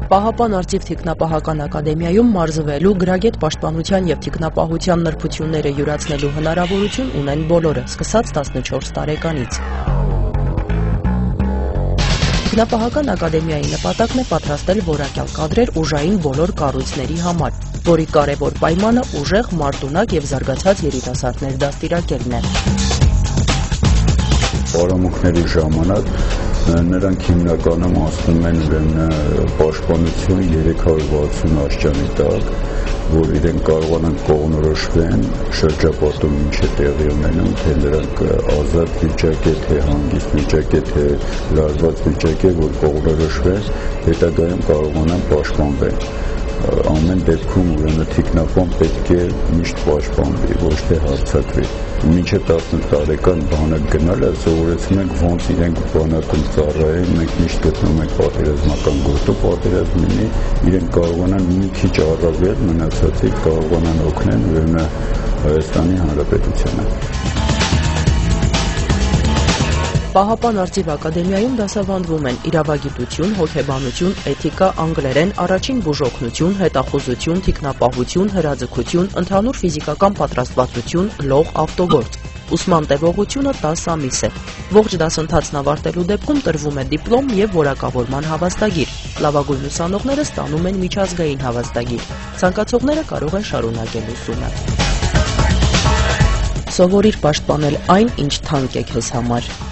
Պահապան արծիվ թիկնապահական ակադեմիայում մարզվելու, գրագետ պաշտպանության և թիկնապահության նրբությունները յուրացնելու հնարավորություն ունեն բոլորը, սկսած 14 տարեկանից։ Թիկնապահական ակադեմիայի նպատակն է պատրաստել որակյալ կադրեր ուժային բոլոր կառույցների համար, որի կարևոր պայմանը ուժեղ, մարտունակ և զարգացած երիտասարդներ դաստիարակելն է։ Պարամունքների ժամանակ նրանք հիմնականում ասում են պաշտպանություն 360 աստիճանի տակ, որ իրենք կարողանան կողմնորոշվեն շրջապատում ինչ է տեղի ունենում, թե նրանք ազատ վիճակ է, թե հանգիստ վիճակ է, թե լարված վիճակ է, որ կողմնորոշվեն, հետագայում կարողանան պաշտպանվել։ Ամեն դեպքում ուրեմն թիկնապահն պետք է միշտ պաշտպանվի, ոչ թե հարձակվի։ Մինչև 18 տարեկան բանակ գնալը սովորեցնում ենք ոնց իրենք բանակում ծառայեն, մենք միշտ գտնում ենք պատերազմական գործը, պատերազմ լինի, իրենք կարողանան մի քիչ առավել մնացածի կարողանան օգնել ուրեմն Հայաստանի Հանրապետությանը։ Պահապան արծիվ ակադեմիայում դասավանդվում են իրավագիտություն, հոգեբանություն, էթիկա, անգլերեն, առաջին բուժօգնություն, հետախուզություն, թիկնապահություն, հրաձգություն, ընդհանուր ֆիզիկական պատրաստվածություն, լող, ավտոգործ։ Ուսման տևողությունը 10 ամիս է։ Ողջ դասընթացն ավարտելու դեպքում տրվում է դիպլոմ և որակավորման հավաստագիր։ Լավագույն ուսանողները ստանում են միջազգային հավաստագիր։ Ցանկացողները կարող են շարունակել ուսումը։ Սովորիր պաշտպանել այն, ինչ թանկ է քեզ համար։